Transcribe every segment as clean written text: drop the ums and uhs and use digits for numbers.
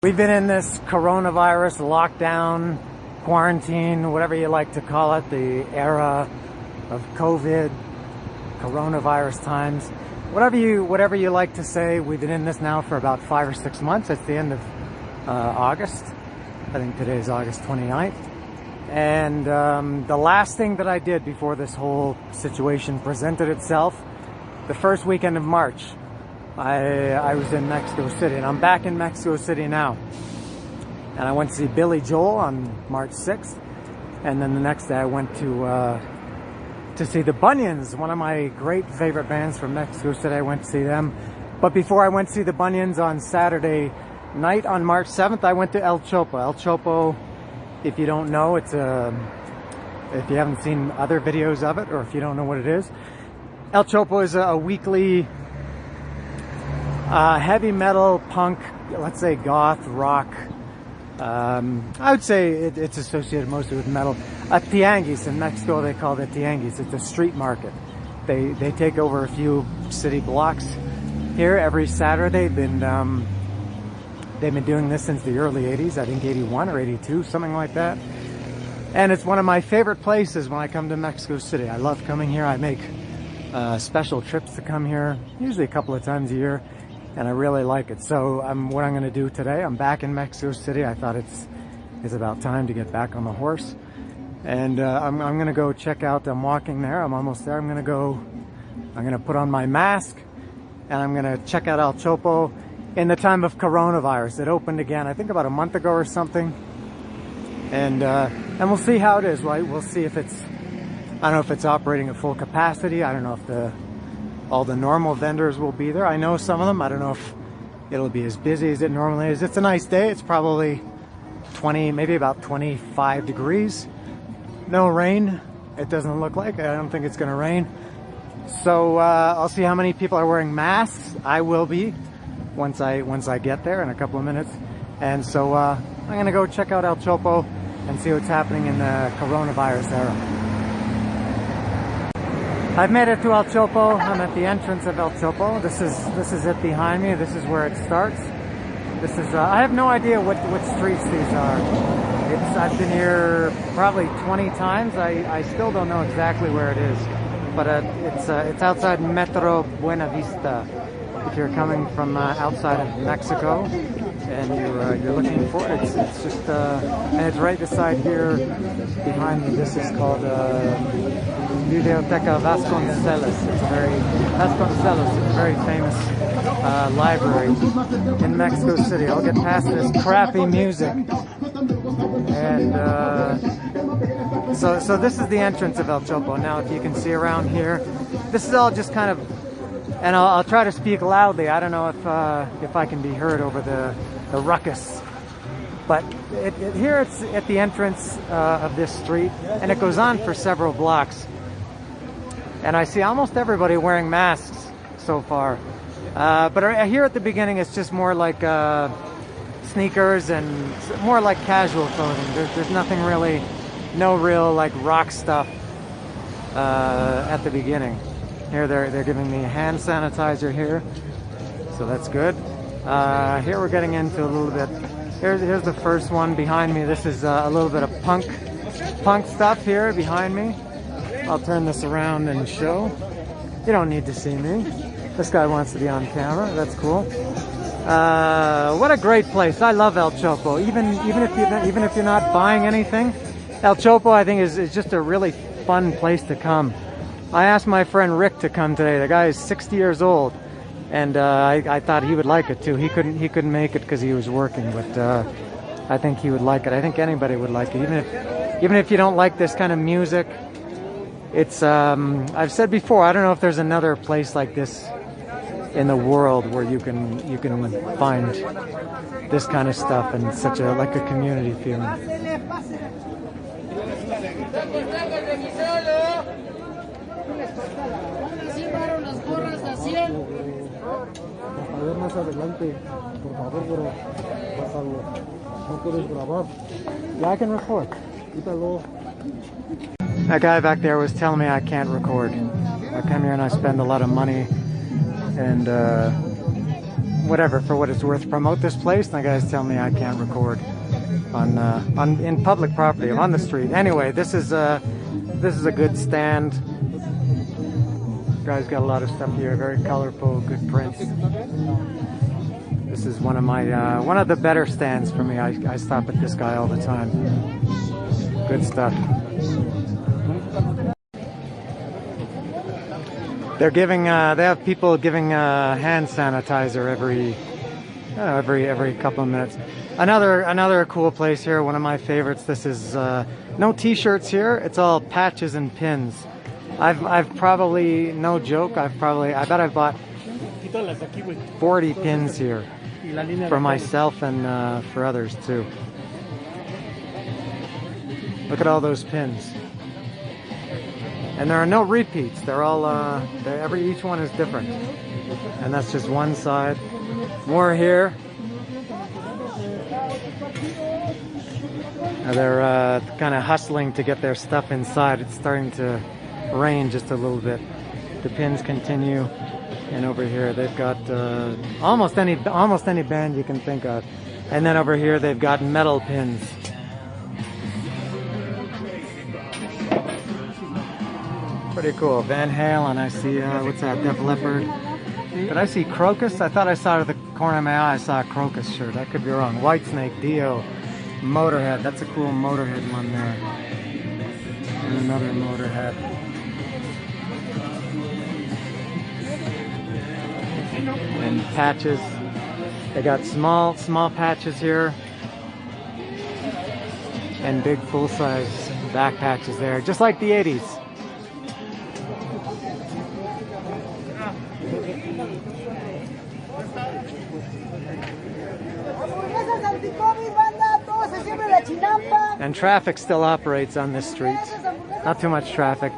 We've been in this coronavirus lockdown, quarantine, whatever you like to call it, the era of COVID, coronavirus times, whatever you like to say. We've been in this now for about 5 or 6 months. It's the end of August. I think today is August 29th. And the last thing that I did before this whole situation presented itself, the first weekend of March, I was in Mexico City, and I'm back in Mexico City now. And I went to see Billy Joel on March 6th, and then the next day I went to see the Bunions, one of my great favorite bands from Mexico City. I went to see them. But before I went to see the Bunions on Saturday night on March 7th, I went to El Chopo. El Chopo, if you don't know, if you haven't seen other videos of it, or if you don't know what it is, El Chopo is a weekly heavy metal, punk, let's say goth, rock. I would say it's associated mostly with metal. A tianguis in Mexico, they call it tianguis. It's a street market. They take over a few city blocks here every Saturday. They've been doing this since the early 80s, I think 81 or 82, something like that. And it's one of my favorite places when I come to Mexico City. I love coming here. I make special trips to come here, usually a couple of times a year. And I really like it. So what I'm going to do today, I'm back in Mexico City. I thought it's about time to get back on the horse. And I'm going to go check out, I'm walking there, I'm almost there. I'm going to put on my mask, and I'm going to check out El Chopo in the time of coronavirus. It opened again, I think about a month ago or something. And we'll see how it is, right? We'll see if it's, I don't know if it's operating at full capacity. I don't know if all the normal vendors will be there. I know some of them. I don't know if it'll be as busy as it normally is. It's a nice day. It's probably 20, maybe about 25 degrees. No rain. It doesn't look like. I don't think it's going to rain. So I'll see how many people are wearing masks. I will be once I get there in a couple of minutes. And so I'm going to go check out El Chopo and see what's happening in the coronavirus era. I've made it to El Chopo. I'm at the entrance of El Chopo. This is it behind me. This is where it starts. This is I have no idea what streets these are. I've been here probably 20 times. I still don't know exactly where it is, but it's outside Metro Buena Vista. If you're coming from outside of Mexico and you're looking for it, it's just and it's right beside here behind me. This is called Biblioteca Vasconcelos. It's a very famous library in Mexico City. I'll get past this crappy music, and so this is the entrance of El Chopo. Now, if you can see around here, this is all just kind of, and I'll try to speak loudly. I don't know if I can be heard over the ruckus. But here it's at the entrance of this street, and it goes on for several blocks. And I see almost everybody wearing masks so far. But here at the beginning, it's just more like sneakers and more like casual clothing. There's nothing really, no real like rock stuff at the beginning. Here they're giving me hand sanitizer here, so that's good. Here we're getting into a little bit. Here's the first one behind me. This is a little bit of punk stuff here behind me. I'll turn this around and show. You don't need to see me. This guy wants to be on camera. That's cool. What a great place. I love El Chopo. Even if you're not buying anything, El Chopo I think is just a really fun place to come. I asked my friend Rick to come today. The guy is 60 years old, and I thought he would like it too. He couldn't make it because he was working, but I think he would like it. I think anybody would like it, even if you don't like this kind of music. It's I've said before, I don't know if there's another place like this in the world where you can find this kind of stuff and such a like a community feeling. Yeah, I can record. That guy back there was telling me I can't record. I come here and I spend a lot of money, and whatever, for what it's worth, promote this place, and the guys tell me I can't record on in public property, on the street. Anyway, this is a good stand. Guys got a lot of stuff here, very colorful, good prints. This is one of the better stands for me. I stop at this guy all the time. Good stuff. They're giving they have people giving hand sanitizer every couple of minutes. Another cool place here, one of my favorites. This is no t-shirts here. It's all patches and pins. I've probably, no joke, I bet I've bought 40 pins here for myself and for others too. Look at all those pins. And there are no repeats. They're all each one is different. And that's just one side. More here. They're kind of hustling to get their stuff inside. It's starting to rain just a little bit. The pins continue, and over here they've got almost any band you can think of. And then over here they've got metal pins. Pretty cool. Van Halen. I see what's that? Def Leppard. Did I see Crocus? I thought I saw out of the corner of my eye I saw a Crocus shirt. I could be wrong. Whitesnake, Dio, Motorhead. That's a cool Motorhead one there. And another Motorhead. And patches. They got small patches here. And big full-size back patches there. Just like the 80s. And traffic still operates on this street. Not too much traffic.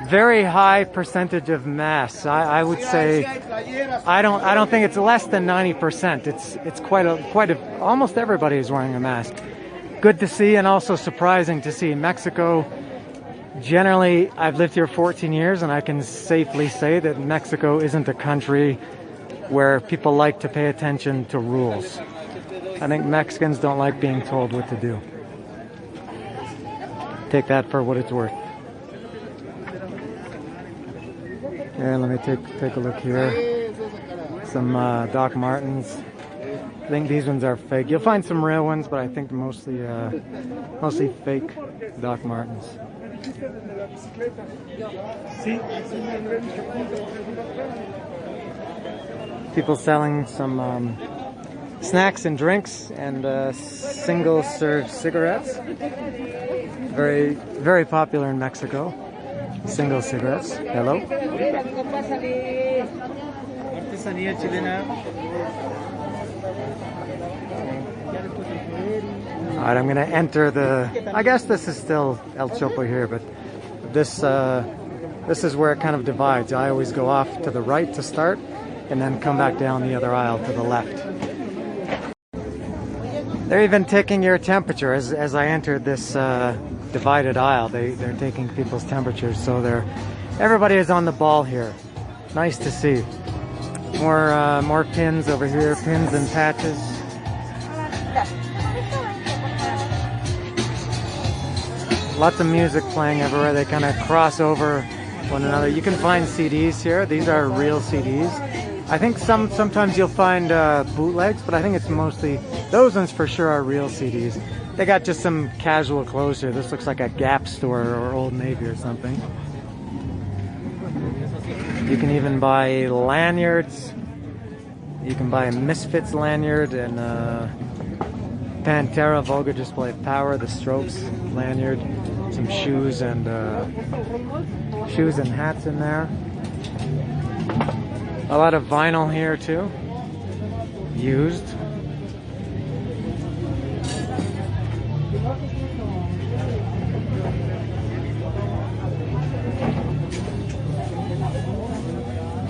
Very high percentage of masks. I would say I don't think it's less than 90%. It's quite a almost everybody is wearing a mask. Good to see, and also surprising to see. Mexico, generally, I've lived here 14 years, and I can safely say that Mexico isn't a country where people like to pay attention to rules. I think Mexicans don't like being told what to do. Take that for what it's worth. Yeah, let me take a look here. Some Doc Martens. I think these ones are fake. You'll find some real ones, but I think mostly fake Doc Martens. People selling some snacks and drinks and single-serve cigarettes. Very, very popular in Mexico. Single cigarettes. Hello. Alright, I'm gonna enter the. I guess this is still El Chopo here, but this is where it kind of divides. I always go off to the right to start, and then come back down the other aisle to the left. They're even taking your temperature as I entered this divided aisle. They're taking people's temperatures, so everybody is on the ball here. Nice to see. More pins over here, pins and patches. Lots of music playing everywhere. They kind of cross over one another. You can find CDs here. These are real CDs. I think sometimes you'll find bootlegs, but I think it's mostly, those ones for sure are real CDs. They got just some casual clothes here. This looks like a Gap store or Old Navy or something. You can even buy lanyards. You can buy a Misfits lanyard and Pantera Vulgar Display of Power, the Strokes lanyard, some shoes and hats in there. A lot of vinyl here too, used.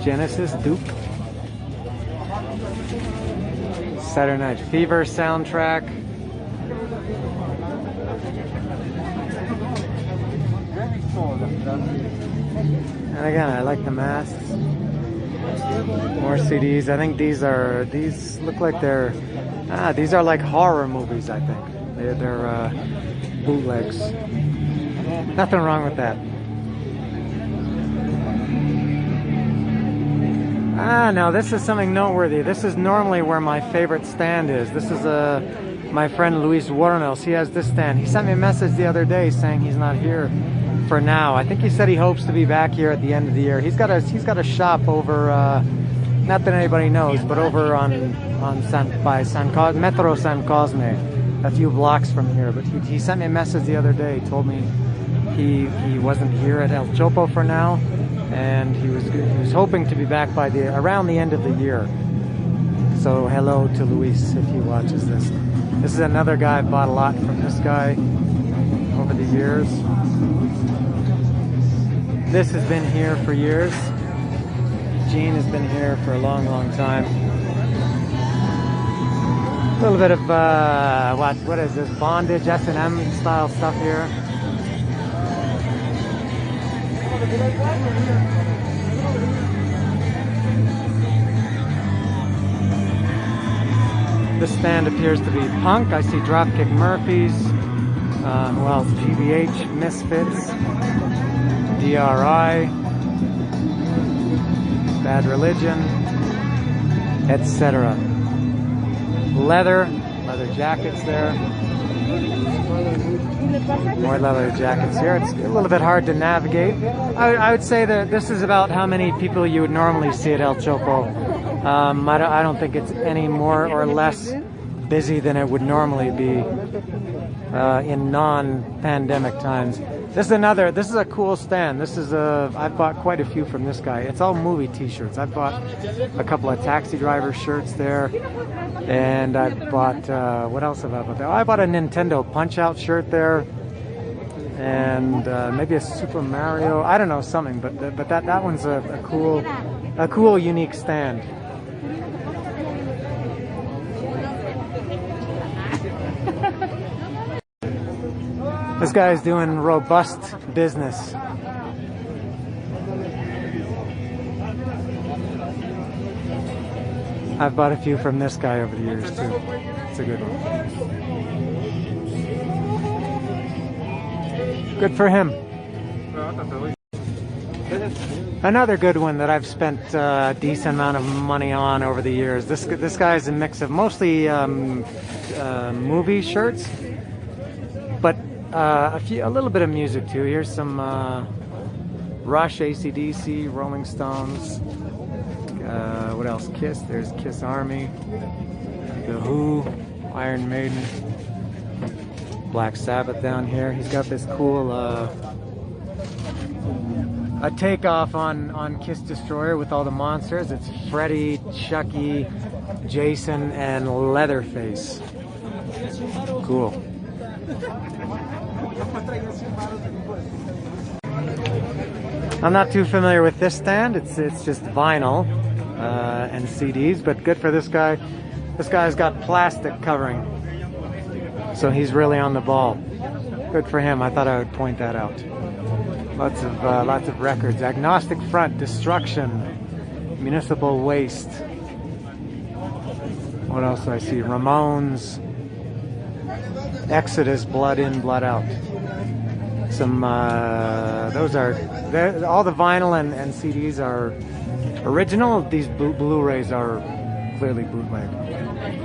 Genesis, Duke. Saturday Night Fever soundtrack. And again, I like the masks. More CDs. I think these look like these are like horror movies, I think. They're bootlegs. Nothing wrong with that. Now this is something noteworthy. This is normally where my favorite stand is. This is my friend Luis Warnos. He has this stand. He sent me a message the other day saying he's not here for now. I think he said he hopes to be back here at the end of the year. He's got a shop over, not that anybody knows, but over by Metro San Cosme, a few blocks from here. But he sent me a message the other day. Told me he wasn't here at El Chopo for now, and he was hoping to be back by around the end of the year. So hello to Luis if he watches this. This is another guy. I've bought a lot from this guy over the years. This has been here for years. Gene has been here for a long, long time. A little bit of what is this? Bondage, S&M style stuff here. This stand appears to be punk. I see Dropkick Murphys. Who else? GBH, Misfits, DRI, Bad Religion, etc. Leather jackets there. More leather jackets here. It's a little bit hard to navigate. I would say that this is about how many people you would normally see at El Chopo. I don't think it's any more or less busy than it would normally be in non-pandemic times. This is a cool stand. I've bought quite a few from this guy. It's all movie t-shirts. I've bought a couple of Taxi Driver shirts there, and I've bought, what else have I bought there? I bought a Nintendo Punch-Out shirt there, and maybe a Super Mario, I don't know, something, but that one's a cool, unique stand. This guy's doing robust business. I've bought a few from this guy over the years too. It's a good one. Good for him. Another good one that I've spent a decent amount of money on over the years. This guy's a mix of mostly movie shirts, but a little bit of music too. Here's some Rush, AC/DC, Rolling Stones. What else? Kiss. There's Kiss Army, The Who, Iron Maiden, Black Sabbath down here. He's got this cool a takeoff on Kiss Destroyer with all the monsters. It's Freddy, Chucky, Jason, and Leatherface. Cool. I'm not too familiar with this stand. It's just vinyl and CDs, but good for this guy. This guy's got plastic covering, so he's really on the ball. Good for him. I thought I would point that out. Lots of records. Agnostic Front, Destruction, Municipal Waste. What else do I see? Ramones, Exodus, Blood In, Blood Out. Some those are all the vinyl and CDs are original. These Blu-rays are clearly bootleg.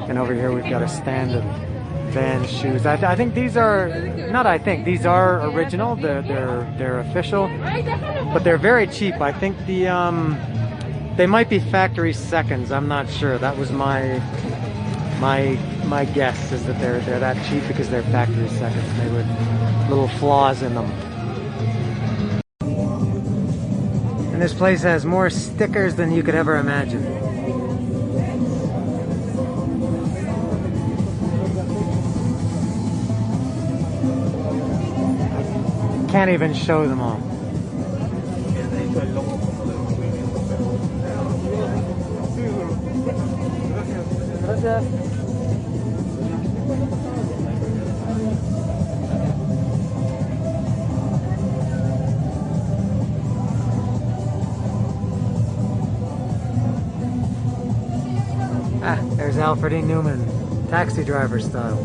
And over here we've got a stand of Vans shoes. I think these are these are original. They're official, but they're very cheap. I think they might be factory seconds. I'm not sure. That was my guess, is that they're that cheap because they're factory seconds. They would little flaws in them. And this place has more stickers than you could ever imagine. Can't even show them all. Alfred E. Newman, Taxi Driver style.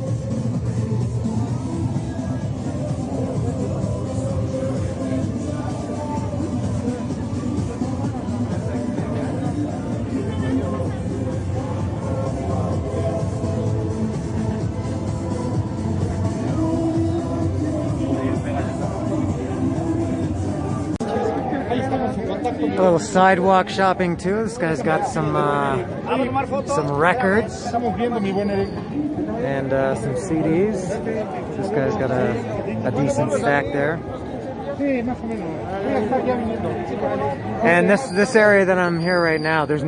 A little sidewalk shopping too. This guy's got some records and some CDs. This guy's got a decent stack there. And this area that I'm here right now, there's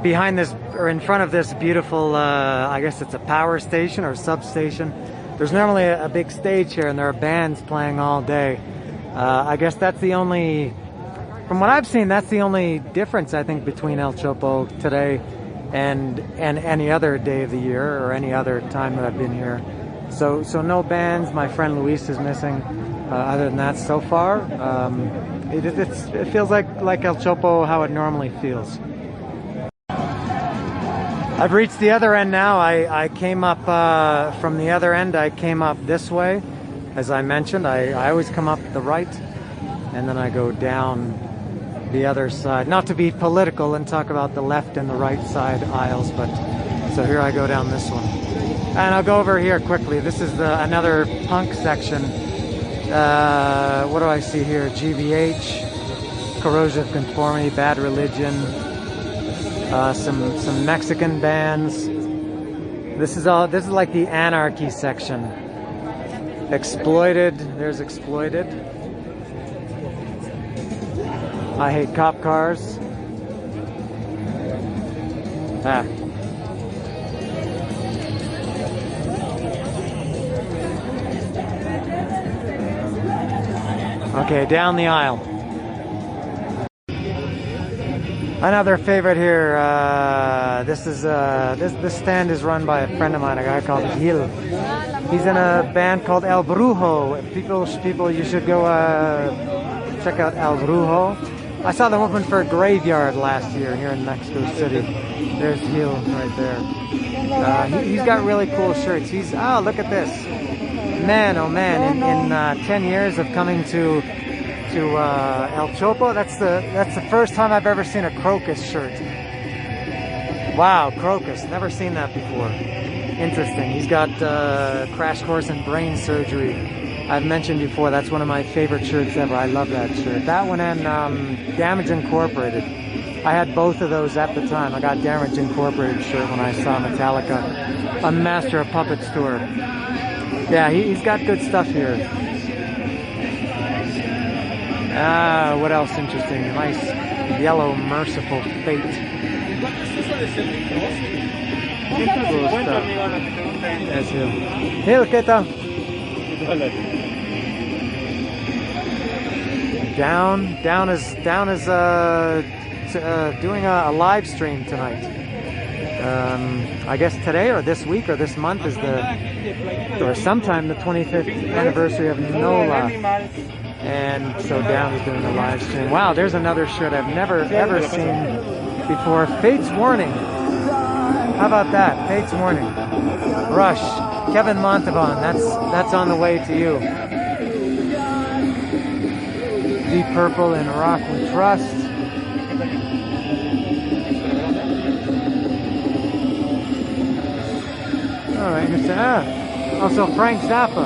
behind this or in front of this beautiful I guess it's a power station or substation. There's normally a big stage here, and there are bands playing all day. I guess that's the only, from what I've seen, that's the only difference I think between El Chopo today and any other day of the year or any other time that I've been here. So no bands. My friend Luis is missing. Other than that, so far, it feels like El Chopo how it normally feels. I've reached the other end now. I came up from the other end. I came up this way. As I mentioned, I always come up the right, and then I go down the other side. Not to be political and talk about the left and the right side aisles, but so here I go down this one. And I'll go over here quickly. This is another punk section. What do I see here? GBH, Corrosive Conformity, Bad Religion, some Mexican bands. This is like the anarchy section. Exploited, there's Exploited. I Hate Cop Cars. Okay, down the aisle. Another favorite here. This stand is run by a friend of mine, a guy called Gil. He's in a band called El Brujo. People, you should go check out El Brujo. I saw them open for Graveyard last year here in Mexico City. There's Gil right there. He's got really cool shirts. Oh, look at this. Man, oh man, in 10 years of coming to El Chopo, that's the first time I've ever seen a Crocus shirt. Wow, Crocus, never seen that before. Interesting. He's got Crash Course in Brain Surgery. I've mentioned before, that's one of my favorite shirts ever. I love that shirt. That one and Damage Incorporated. I had both of those at the time. I got Damage Incorporated shirt when I saw Metallica on Master of Puppets tour. Yeah, he's got good stuff here. What else interesting? Nice yellow Merciful Fate. Cool stuff. That's him. Hey, ¿qué tal? Down is doing a live stream tonight. I guess today or this week or this month is or sometime the 25th anniversary of NOLA. And so Down is doing a live stream. Wow, there's another shirt I've never ever seen before. Fate's Warning. How about that? Fate's Warning. Rush. Kevin Montalban. That's on the way to you. Deep Purple and Rock We Trust. Alright, interesting. Also Frank Zappa.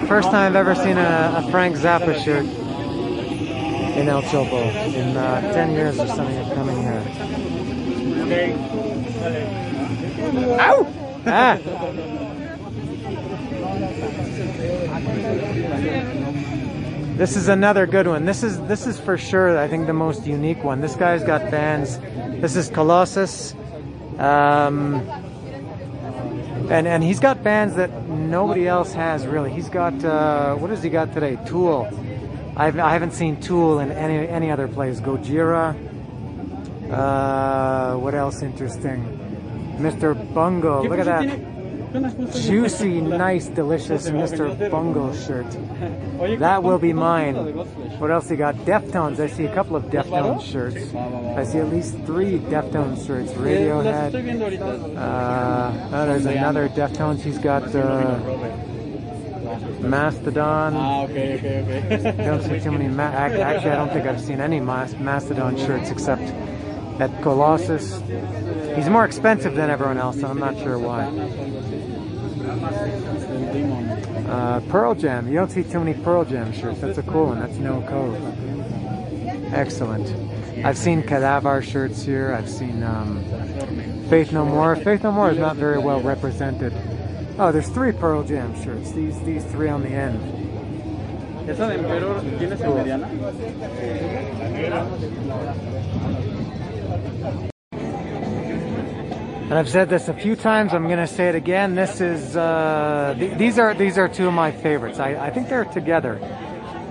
First time I've ever seen a Frank Zappa shirt in El Chopo in 10 years or something of coming here. Ow! Ah! This is another good one. This is for sure, I think, the most unique one. This guy's got bands. This is Colossus. And he's got bands that nobody else has, really. He's got, what has he got today? Tool. I haven't seen Tool in any other place. Gojira. What else interesting? Mr. Bungo. Look at that. Juicy, nice, delicious Mr. Bungle shirt. That will be mine. What else you got? Deftones. I see a couple of Deftones shirts. I see at least 3 Deftones shirts. Radiohead. Oh, there's another Deftones. He's got Mastodon. Don't see too many. Actually, I don't think I've seen any Mastodon shirts except at Colossus. He's more expensive than everyone else, and I'm not sure why. Pearl Jam. You don't see too many Pearl Jam shirts. That's a cool one. That's no code. Excellent. I've seen Cadaver shirts here. I've seen Faith No More. Faith No More is not very well represented. Oh, there's 3 Pearl Jam shirts. These 3 on the end. And I've said this a few times. I'm going to say it again. This is these are 2 of my favorites. I think they're together,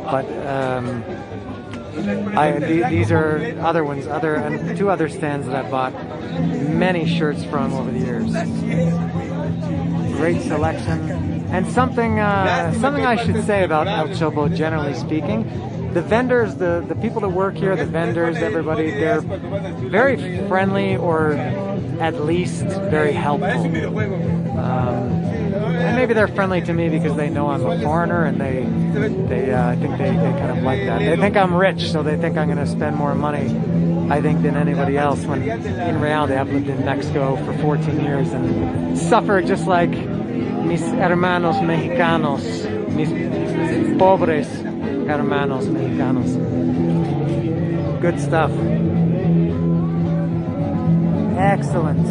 but these are other ones. And 2 other stands that I bought many shirts from over the years. Great selection, and something I should say about El Chopo, generally speaking. The vendors, the people that work here, the vendors, everybody, they're very friendly, or at least very helpful. And maybe they're friendly to me because they know I'm a foreigner, and I think they kind of like that. They think I'm rich, so they think I'm going to spend more money, I think, than anybody else, when in reality I've lived in Mexico for 14 years and suffered just like mis hermanos mexicanos, mis pobres hermanos mexicanos. Good stuff. Excellent.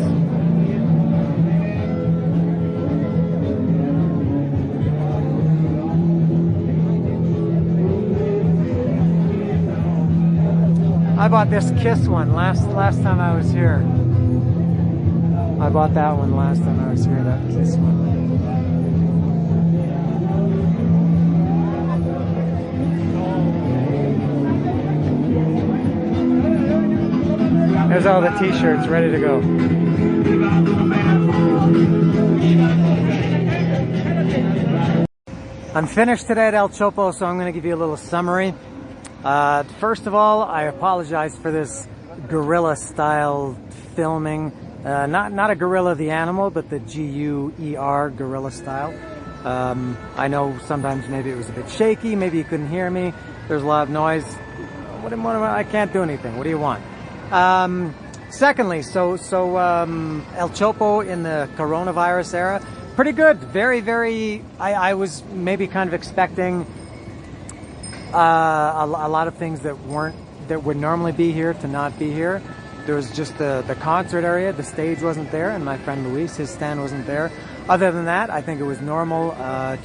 I bought this Kiss one last time I was here. I bought that one last time I was here, that Kiss one. There's all the t-shirts ready to go. I'm finished today at El Chopo, so I'm going to give you a little summary. First of all, I apologize for this guerrilla style filming. Not a gorilla the animal, but the G-U-E-R, guerrilla style. I know sometimes maybe it was a bit shaky, maybe you couldn't hear me. There's a lot of noise. I can't do anything. What do you want? Secondly, so El Chopo in the coronavirus era, pretty good. Very, very, I was maybe kind of expecting a lot of things that would normally be here to not be here. There was just the concert area, the stage wasn't there, and my friend Luis, his stand wasn't there. Other than that, I think it was normal,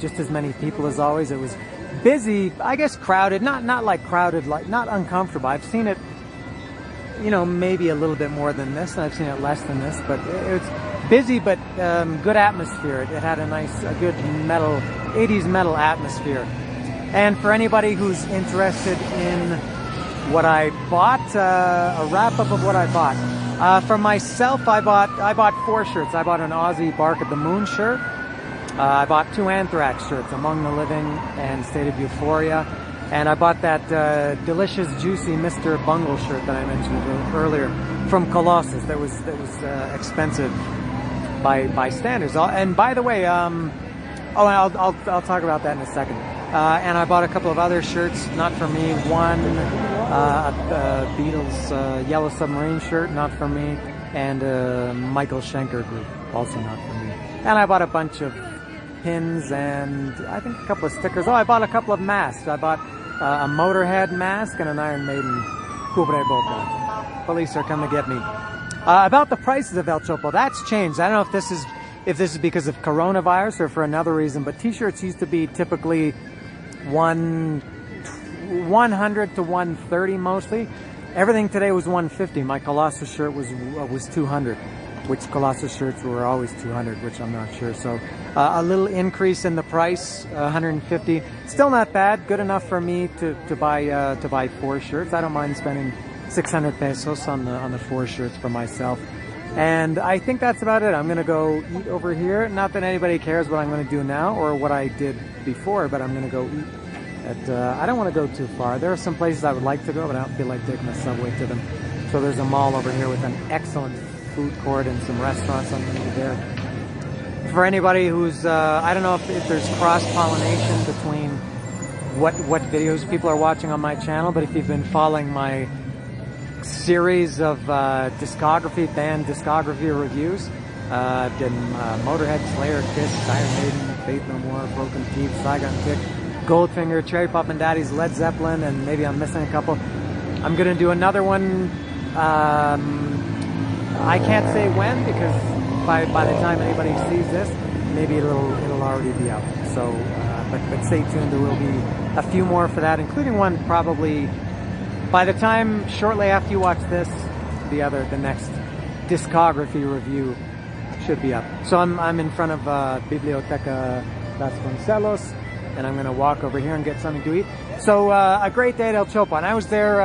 just as many people as always. It was busy, I guess crowded, not like crowded, like not uncomfortable. I've seen it, you know, maybe a little bit more than this, and I've seen it less than this, but it's busy, but good atmosphere. It had a good 80s metal atmosphere. And for anybody who's interested in what I bought, a wrap-up of what I bought. For myself, I bought 4 shirts. I bought an Aussie Bark at the Moon shirt. I bought 2 Anthrax shirts, Among the Living and State of Euphoria. And I bought that delicious, juicy Mr. Bungle shirt that I mentioned earlier from Colossus. That was expensive by standards. And by the way, I'll talk about that in a second. And I bought a couple of other shirts, not for me. One, a Beatles Yellow Submarine shirt, not for me. And a Michael Schenker group, also not for me. And I bought a bunch of pins and I think a couple of stickers. Oh, I bought a couple of masks. I bought a Motorhead mask and an Iron Maiden Cubre Boca. Police are coming to get me. About the prices of El Chopo, that's changed. I don't know if this is because of coronavirus or for another reason, but t-shirts used to be typically 100 to 130 mostly. Everything today was 150. My Colossus shirt was 200, which Colossus shirts were always 200, which I'm not sure. So a little increase in the price, 150. Still not bad. Good enough for me to buy 4 shirts. I don't mind spending 600 pesos on the 4 shirts for myself. And I think that's about it. I'm gonna go eat over here. Not that anybody cares what I'm gonna do now or what I did before, but I'm gonna go eat at, I don't want to go too far. There are some places I would like to go, but I don't feel like taking the subway to them. So there's a mall over here with an excellent food court and some restaurants. I'm gonna be there. For anybody who's, I don't know if there's cross-pollination between what videos people are watching on my channel, but if you've been following my series of discography, band discography reviews, I've done Motorhead, Slayer, Kiss, Iron Maiden, Faith No More, Broken Teeth, Saigon Kick, Goldfinger, Cherry Poppin' Daddies, Led Zeppelin, and maybe I'm missing a couple. I'm gonna do another one. I can't say when, because by the time anybody sees this, maybe it'll already be out. So, but stay tuned. There will be a few more for that, including one probably by the time shortly after you watch this, the next discography review should be up. So I'm in front of Biblioteca Vasconcelos, and I'm gonna walk over here and get something to eat. So a great day at El Chopo, and I was there.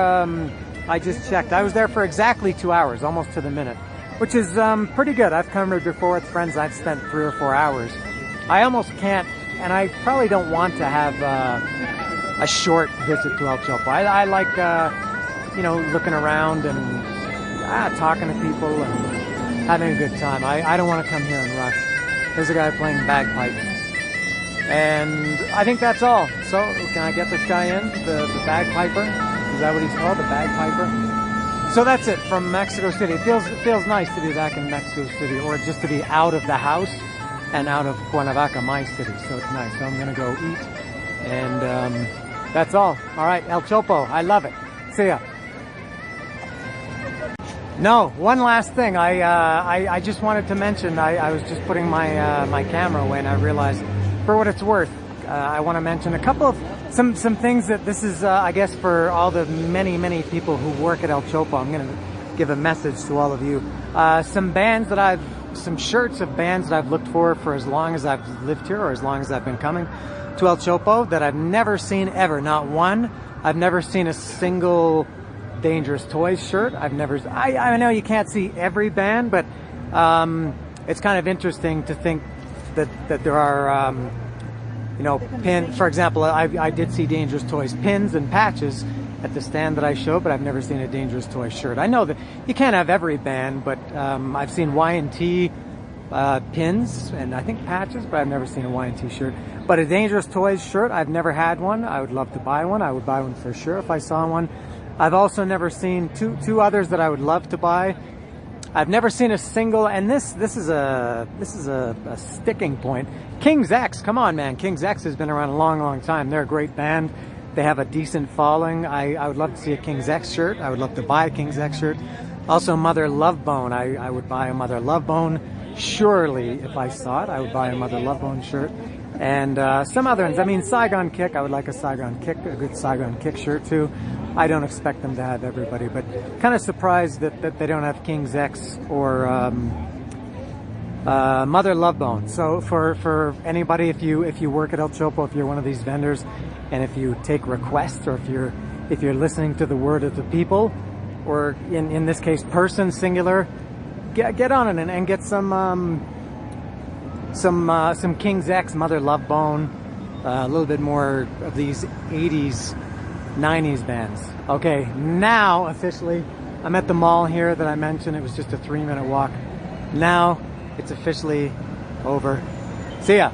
I just checked. I was there for exactly 2 hours, almost to the minute, which is pretty good. I've come here before with friends. I've spent 3 or 4 hours. I almost can't, and I probably don't want to have a short visit to El Chopo. I like, you know, looking around and talking to people and having a good time. I don't want to come here and rush. There's a guy playing bagpipes. And I think that's all. So, can I get this guy in? The bagpiper? Is that what he's called? The bagpiper? So that's it from Mexico City. It feels nice to be back in Mexico City, or just to be out of the house and out of Cuernavaca, my city. So it's nice. So I'm going to go eat. And that's all. All right, El Chopo. I love it. See ya. No, one last thing. I just wanted to mention, I was just putting my my camera away, and I realized, for what it's worth, I want to mention a couple of some things that this is, I guess, for all the many people who work at El Chopo. I'm going to give a message to all of you. Some shirts of bands that I've looked for as long as I've lived here, or as long as I've been coming to El Chopo, that I've never seen ever. Not one. I've never seen a single Dangerous Toys shirt. I know you can't see every band, but it's kind of interesting to think that there are, you know, for example, I did see Dangerous Toys pins and patches at the stand that I showed, but I've never seen a Dangerous Toys shirt. I know that you can't have every band, but I've seen Y&T pins and I think patches, but I've never seen a Y&T shirt. But a Dangerous Toys shirt, I've never had one. I would love to buy one. I would buy one for sure if I saw one. I've also never seen two others that I would love to buy. I've never seen a single, and this is a sticking point. King's X, come on, man. King's X has been around a long time. They're a great band. They have a decent following. I would love to see a King's X shirt. I would love to buy a King's X shirt. Also, Mother Love Bone. I would buy a Mother Love Bone. Surely, if I saw it, I would buy a Mother Love Bone shirt. And some other ones. I mean, Saigon Kick. I would like a Saigon Kick, a good Saigon Kick shirt too. I don't expect them to have everybody, but kind of surprised that they don't have King's X or Mother Love Bone. So for anybody, if you work at El Chopo, if you're one of these vendors, and if you take requests, or if you're listening to the word of the people, or in this case person singular, get on it and get some King's X, Mother Love Bone, a little bit more of these 80s 90s bands. Okay, now officially I'm at the mall here that I mentioned. It was just a 3-minute walk. Now it's officially over. See ya.